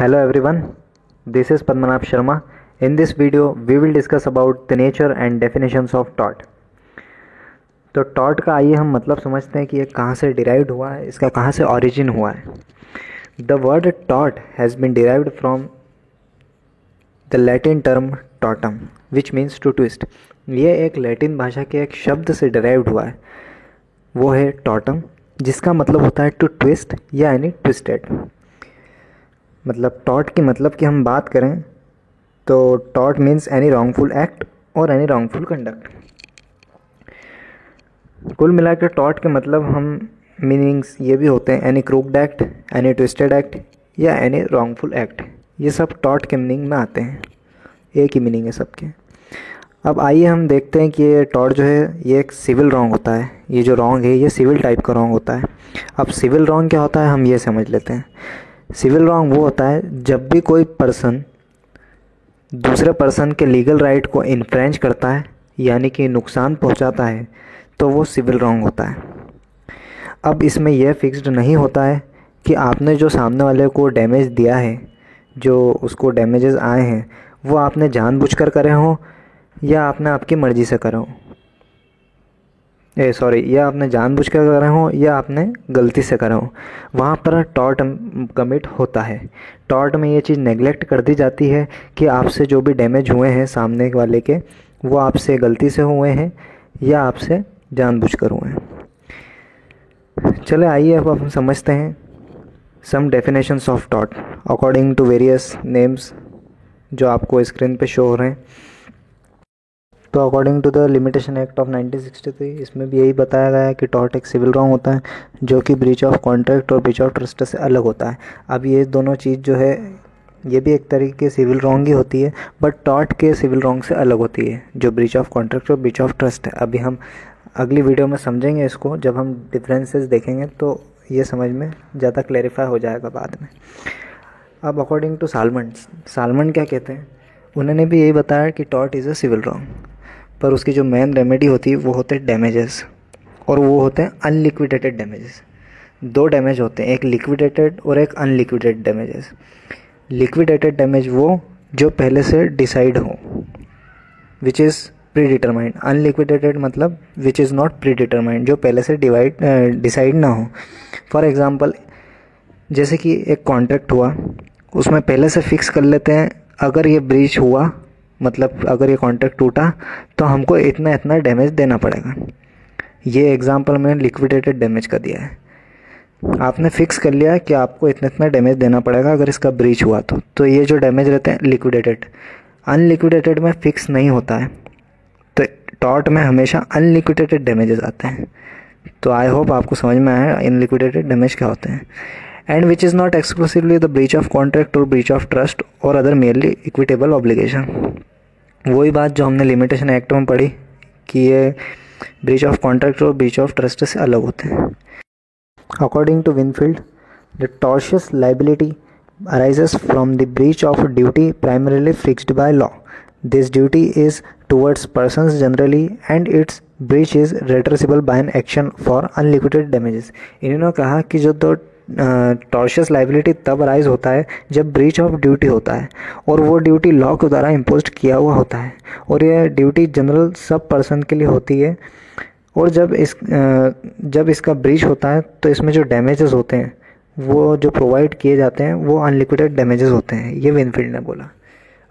Hello everyone, this is Padmanabh Sharma. In this video, we will discuss about the nature and definitions of tort. तो taught का आइए हम मतलब समझते हैं कि ये कहाँ से डिराइव्ड हुआ है, इसका कहाँ से ऑरिजिन हुआ है. द वर्ड टॉट has been derived from the Latin term tortum which means to twist. ये एक लैटिन भाषा के एक शब्द से डिराइव्ड हुआ है, वो है टॉटम, जिसका मतलब होता है टू ट्विस्ट या यानी ट्विस्टेड. मतलब टॉट की मतलब की हम बात करें तो taught means any wrongful act और एनी रॉन्गफुल कंडक्ट. कुल मिलाकर टॉट के मतलब हम मीनिंग्स ये भी होते हैं any crooked act, any twisted act या एनी रॉन्गफुल एक्ट. ये सब टॉट के मीनिंग में आते हैं, एक ही मीनिंग है सबके. अब आइए हम देखते हैं कि ये टॉट जो है ये एक सिविल रॉन्ग होता है. ये जो रॉन्ग है ये सिविल टाइप का रॉन्ग होता है. अब सिविल रॉन्ग क्या होता है हम ये समझ लेते हैं. सिविल रॉन्ग वो होता है जब भी कोई पर्सन दूसरे पर्सन के लीगल राइट को इन्फ्रेंच करता है यानी कि नुकसान पहुंचाता है तो वो सिविल रॉन्ग होता है. अब इसमें यह फिक्स्ड नहीं होता है कि आपने जो सामने वाले को डैमेज दिया है, जो उसको डैमेजेस आए हैं वो आपने जानबूझकर करे हों या आपने आपकी मर्ज़ी से करे हों. या आपने जानबूझकर करे हों या आपने गलती से करे हों, वहाँ पर टॉर्ट कमिट होता है. टॉर्ट में ये चीज़ नेगलेक्ट कर दी जाती है कि आपसे जो भी डैमेज हुए हैं सामने वाले के, वो आपसे गलती से हुए हैं या आपसे जानबूझकर हुए हैं. चले आइए अब हम समझते हैं some definitions of tort according to various names जो आपको स्क्रीन पे शो हो रहे हैं. तो according to the limitation act of 1963 इसमें भी यही बताया गया है कि टॉर्ट एक सिविल रॉन्ग होता है जो कि ब्रीच ऑफ कॉन्ट्रैक्ट और ब्रीच ऑफ ट्रस्ट से अलग होता है. अब ये दोनों चीज़ जो है ये भी एक तरीके की सिविल रॉन्ग ही होती है, बट टॉर्ट के सिविल रॉन्ग से अलग होती है जो ब्रीच ऑफ कॉन्ट्रैक्ट और ब्रीच ऑफ ट्रस्ट है. अभी हम अगली वीडियो में समझेंगे इसको, जब हम डिफरेंसेस देखेंगे तो ये समझ में ज़्यादा क्लैरिफाई हो जाएगा बाद में. अब अकॉर्डिंग टू सालमन क्या कहते हैं, उन्होंने भी यही बताया कि tort is a civil wrong, पर उसकी जो मेन रेमेडी होती है वो होते हैं डैमेजेस, और वो होते हैं अनलिक्विडेटेड डैमेजेस. दो डैमेज होते हैं, एक लिक्विडेटेड और एक अनलिक्विडेटेड डैमेजेस. लिक्विडेटेड डैमेज वो जो पहले से डिसाइड हो, which is predetermined. Unliquidated मतलब which is not predetermined, जो पहले से डिसाइड ना हो. फॉर एग्ज़ाम्पल जैसे कि एक कॉन्ट्रैक्ट हुआ, उसमें पहले से फिक्स कर लेते हैं अगर ये ब्रीच हुआ, मतलब अगर ये कॉन्ट्रैक्ट टूटा तो हमको इतना इतना डैमेज देना पड़ेगा. ये एग्जांपल मैंने लिक्विडेटेड डैमेज का दिया है. आपने फिक्स कर लिया कि आपको इतना इतना डैमेज देना पड़ेगा अगर इसका ब्रीच हुआ तो ये जो डैमेज रहते हैं लिक्विडेटेड. अनलिक्विडेटेड में फिक्स नहीं होता है, तो टॉर्ट में हमेशा अनलिक्विडेटेड डैमेजेस आते हैं. तो आई होप आपको समझ में आया अनलिक्विडेटेड डैमेज क्या होते हैं. And which is not exclusively the breach of contract और ब्रीच ऑफ ट्रस्ट और अदर मेयरली इक्विटेबल ऑब्लिगेशन. वही बात जो हमने लिमिटेशन एक्ट में पढ़ी कि ये ब्रीच ऑफ कॉन्ट्रैक्ट और ब्रीच ऑफ ट्रस्ट से अलग होते हैं. According to Winfield, the tortious liability arises from the breach of duty primarily fixed by law. This duty is towards persons generally and its breach is redressable by an action for unliquidated damages. इन्होंने कहा कि जो तो टॉर्शियस liability तब arise होता है जब breach of duty होता है और वो ड्यूटी लॉ के द्वारा इम्पोज किया हुआ होता है, और ये ड्यूटी जनरल सब पर्सन के लिए होती है. और जब इसका ब्रीच होता है तो इसमें जो डैमेजेस होते हैं वो जो प्रोवाइड किए जाते हैं वो अनलिक्विडेटेड डैमेजेस होते हैं. ये विनफील्ड ने बोला.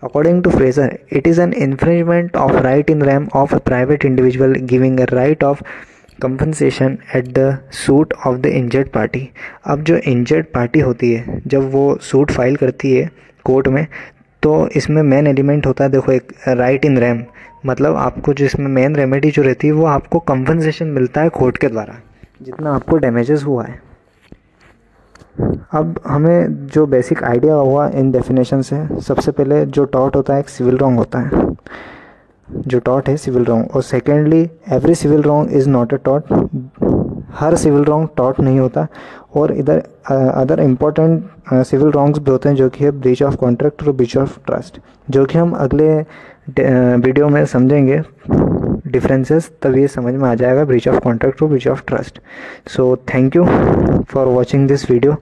According to Fraser, it is an infringement of right in rem of a private individual giving a right of compensation at the suit of the injured party. अब जो इंजर्ड पार्टी होती है जब वो सूट फाइल करती है court में, तो इसमें मेन एलिमेंट होता है, देखो एक राइट इन रैम, मतलब आपको जो इसमें मेन रेमेडी जो रहती है वो आपको कंपनसेशन मिलता है कोर्ट के द्वारा जितना आपको डैमेजेस हुआ है. अब हमें जो बेसिक आइडिया हुआ इन डेफिनेशन से, सबसे पहले जो टॉर्ट होता है एक सिविल रॉन्ग होता है, जो टॉर्ट है सिविल रॉन्ग. और secondly every civil wrong is not a tort. हर सिविल रॉन्ग टॉर्ट नहीं होता. और इधर अदर इम्पोर्टेंट सिविल रॉन्ग्स भी होते हैं जो कि है ब्रीच ऑफ कॉन्ट्रैक्ट और ब्रीच ऑफ ट्रस्ट, जो कि हम अगले वीडियो में समझेंगे डिफरेंसेस, तब ये समझ में आ जाएगा ब्रीच ऑफ कॉन्ट्रैक्ट और breach of trust. So thank you for watching this video.